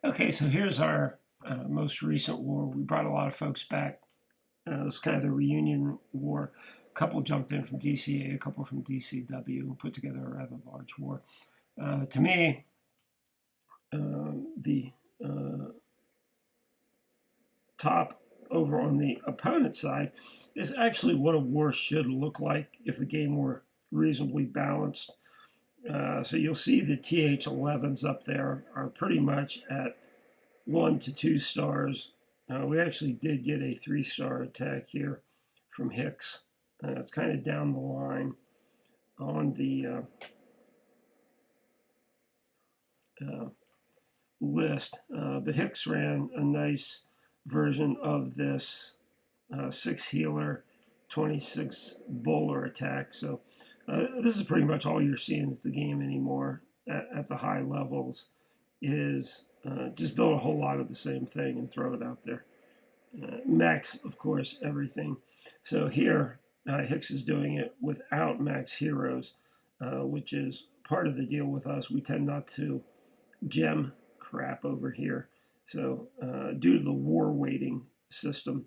Okay, so here's our most recent war. We brought a lot of folks back. It was kind of the reunion war. A couple jumped in from DCA, a couple from DCW, and put together a rather large war. To me, the top over on the opponent side is actually what a war should look like if the game were reasonably balanced. So you'll see the TH11s up there are pretty much at 1 to 2 stars. We actually did get a 3-star attack here from Hicks. It's kind of down the line on the list. But Hicks ran a nice version of this 6 healer, 26 bowler attack. So this is pretty much all you're seeing at the game anymore at the high levels is just build a whole lot of the same thing and throw it out there. Max, of course, everything. So here, Hicks is doing it without max heroes, which is part of the deal with us. We tend not to gem crap over here. So due to the war weighting system,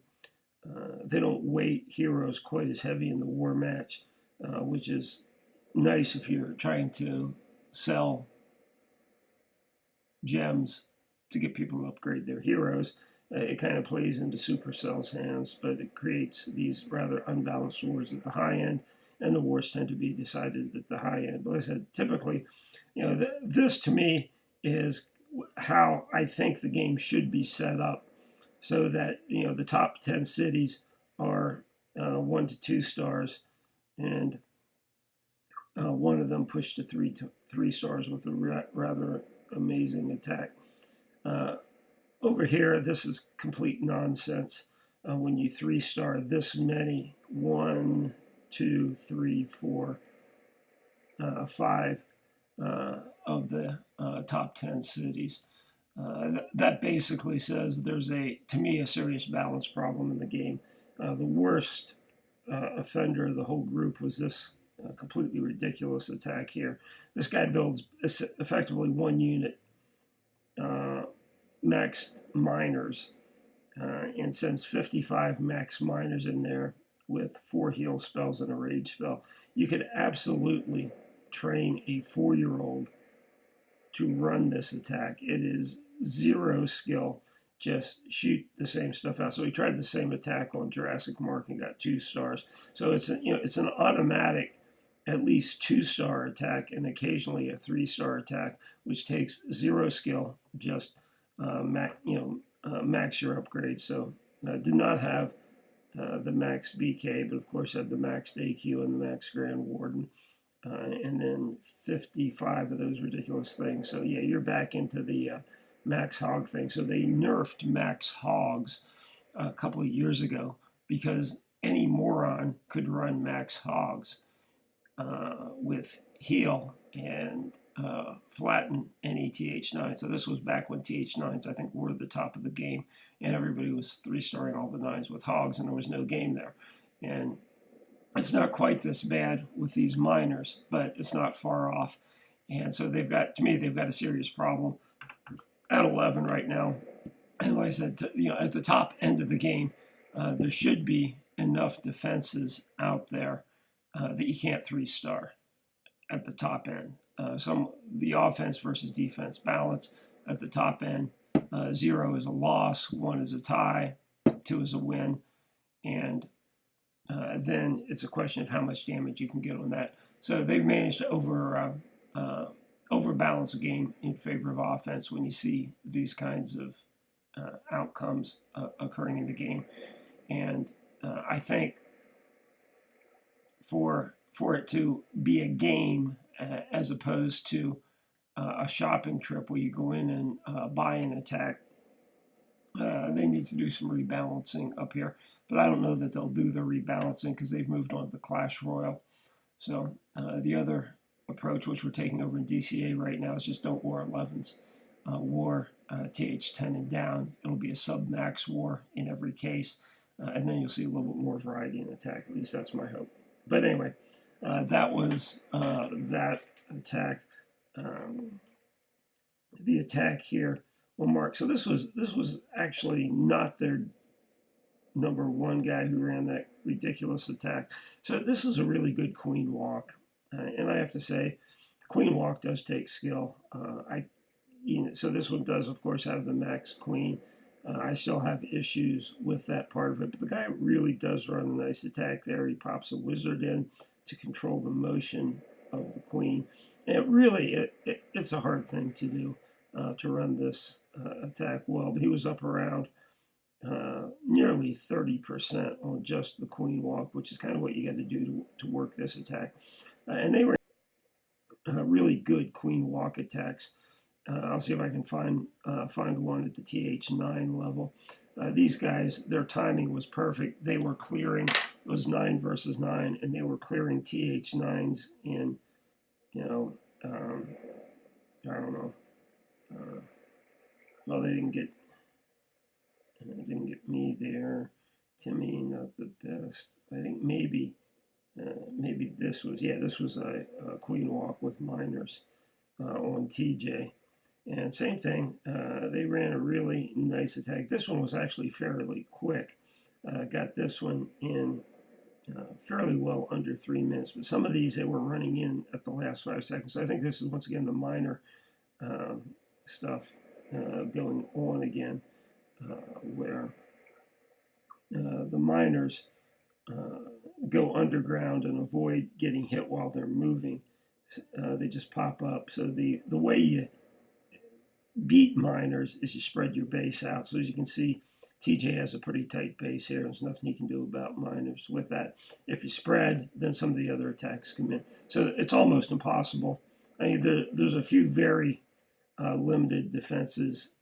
they don't weight heroes quite as heavy in the war match, which is nice if you're trying to sell gems to get people to upgrade their heroes. It kind of plays into Supercell's hands, but it creates these rather unbalanced wars at the high end, and the wars tend to be decided at the high end. But like I said, typically, this to me is how I think the game should be set up, so that the top 10 cities are 1 to 2 stars, and one of them pushed to 3 stars with a rather amazing attack. Over here, this is complete nonsense. When you 3-star this many, 1, 2, 3, 4, 5 of the top 10 cities. That basically says there's to me, a serious balance problem in the game. The worst offender of the whole group was this completely ridiculous attack here. This guy builds effectively one unit, max miners, and sends 55 max miners in there with 4 heal spells and a rage spell. You could absolutely train a 4-year-old to run this attack. It is 0 skill, just shoot the same stuff out. So he tried the same attack on Jurassic Mark and got 2 stars. So it's an automatic at least 2-star attack and occasionally a 3-star attack, which takes 0 skill, just max your upgrade. So did not have the max BK, but of course had the max AQ and the max Grand Warden, and then 55 of those ridiculous things. So yeah, you're back into the max hog thing. So they nerfed max hogs a couple of years ago because any moron could run max hogs with heal and flatten any TH9. So this was back when TH9s, I think, were the top of the game, and everybody was 3-starring all the 9s with hogs, and there was no game there. And it's not quite this bad with these miners, but it's not far off. And so they've got a serious problem at 11 right now. And like I said, at the top end of the game, there should be enough defenses out there that you can't 3-star at the top end. The offense versus defense balance at the top end. 0 is a loss, 1 is a tie, 2 is a win, and then it's a question of how much damage you can get on that. So they've managed to overbalance the game in favor of offense when you see these kinds of outcomes occurring in the game. And I think for it to be a game as opposed to a shopping trip where you go in and buy an attack, they need to do some rebalancing up here. But I don't know that they'll do the rebalancing because they've moved on to the Clash Royale. So the other approach, which we're taking over in DCA right now, is just don't war 11s. War TH10 and down. It'll be a sub-max war in every case. And then you'll see a little bit more variety in attack. At least that's my hope. But anyway, that was that attack. The attack here on Mark. So this was actually not their number one guy who ran that ridiculous attack. So this is a really good queen walk, and I have to say, queen walk does take skill. So this one does, of course, have the max queen. I still have issues with that part of it, but the guy really does run a nice attack there. He pops a wizard in to control the motion of the queen. And it's a hard thing to do, to run this attack well. But he was up around nearly 30% on just the queen walk, which is kind of what you got to do to work this attack. And they were really good queen walk attacks. I'll see if I can find one at the TH9 level. These guys, their timing was perfect. They were clearing, it was 9 versus 9, and they were clearing TH9s in, I don't know. Well, they didn't get me there. Timmy, not the best. I think maybe this was a queen walk with minors on TJ. And same thing, they ran a really nice attack. This one was actually fairly quick. Got this one in fairly well under 3 minutes. But some of these they were running in at the last 5 seconds. So I think this is once again the minor stuff going on again, where the miners go underground and avoid getting hit while they're moving. They just pop up. So the way you beat miners is you spread your base out. So as you can see, TJ has a pretty tight base here. There's nothing you can do about miners with that. If you spread, then some of the other attacks come in. So it's almost impossible. I mean, there's a few very limited defenses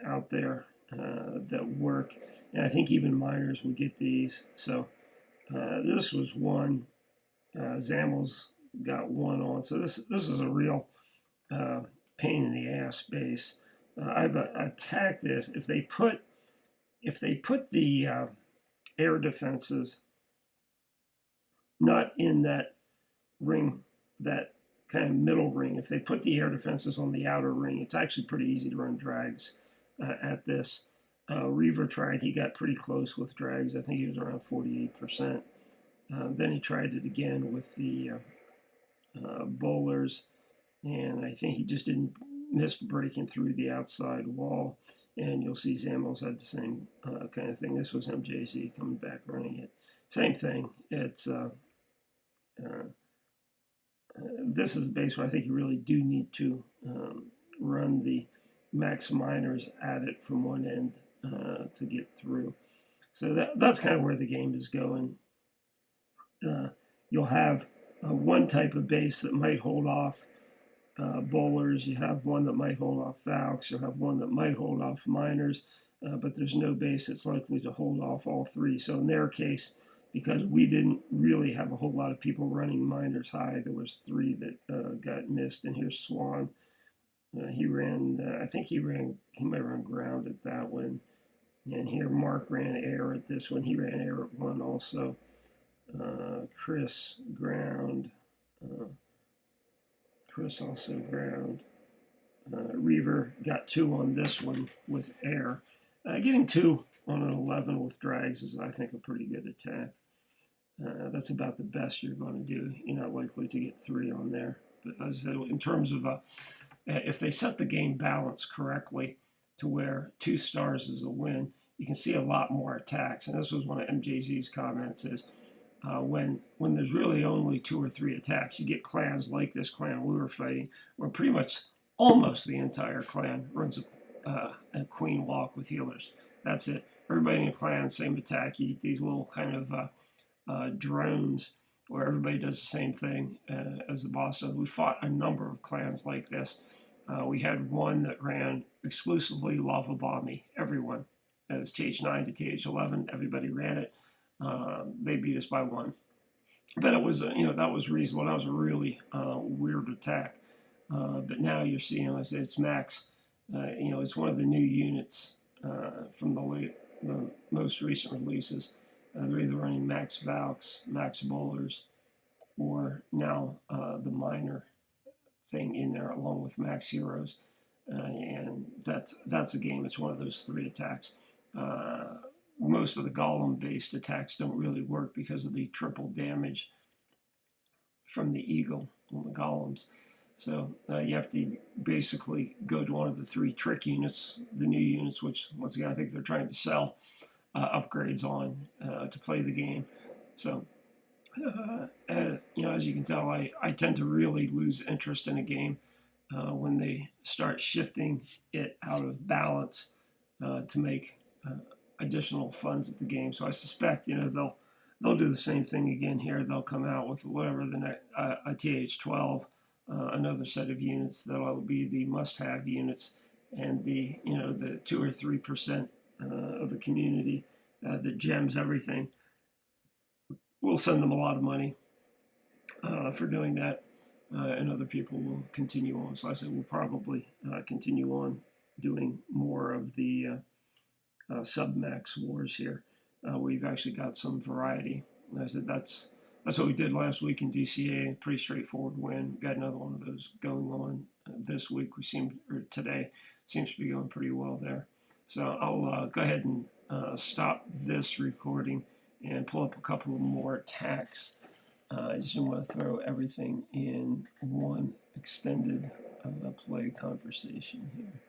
out there that work. And I think even miners would get these. So this was one. Zamel's got one on. So this is a real pain in the ass base. I've attacked this. If they put the air defenses not in that ring, that kind of middle ring, if they put the air defenses on the outer ring, it's actually pretty easy to run drags at this. Reaver tried, he got pretty close with drags. I think he was around 48%. Then he tried it again with the bowlers, and I think he just didn't miss breaking through the outside wall. And you'll see Zamel's had the same kind of thing. This was MJZ coming back running it. Same thing. It's this is a base where I think you really do need to run the max miners at it from one end to get through. So that's kind of where the game is going. You'll have one type of base that might hold off bowlers. You have one that might hold off Valks. You'll have one that might hold off miners, but there's no base that's likely to hold off all three. So in their case, because we didn't really have a whole lot of people running miners high, there was 3 that got missed. And here's Swan. He ran, I think he might run ground at that one. And here Mark ran air at this one. He ran air at one also. Chris ground. Chris also ground. Reaver got 2 on this one with air. Getting 2 on an 11 with drags is, I think, a pretty good attack. That's about the best you're going to do. You're not likely to get 3 on there. But as I said, in terms of if they set the game balance correctly to where 2 stars is a win, you can see a lot more attacks. And this was one of MJZ's comments is, when there's really only 2 or 3 attacks, you get clans like this clan we were fighting, where pretty much almost the entire clan runs a queen walk with healers. That's it. Everybody in the clan, same attack. You get these little kind of drones where everybody does the same thing as the boss does. We fought a number of clans like this. We had one that ran exclusively lava bomby. Everyone. It was TH9 to TH11. Everybody ran it. They beat us by 1, but it was that was reasonable. That was a really weird attack. But now you're seeing, I say, it's max. It's one of the new units from the most recent releases. They're either running max Valks, max bowlers, or now the minor thing in there along with max heroes. and that's a game. It's one of those 3 attacks. Most of the golem-based attacks don't really work because of the triple damage from the eagle on the golems. So you have to basically go to one of the 3 trick units, the new units, which once again I think they're trying to sell upgrades on to play the game. So as you can tell, I tend to really lose interest in a game when they start shifting it out of balance to make additional funds at the game. So I suspect they'll do the same thing again here. They'll come out with whatever the next a TH12, another set of units that'll be the must-have units, and the 2 or 3% of the community that gems everything. We'll send them a lot of money for doing that, and other people will continue on. So I said we'll probably continue on doing more of the sub-max wars here. We've actually got some variety. And I said that's what we did last week in DCA. Pretty straightforward win. Got another one of those going on this week. Today seems to be going pretty well there. So I'll go ahead and stop this recording and pull up a couple more attacks. I just want to throw everything in one extended play conversation here.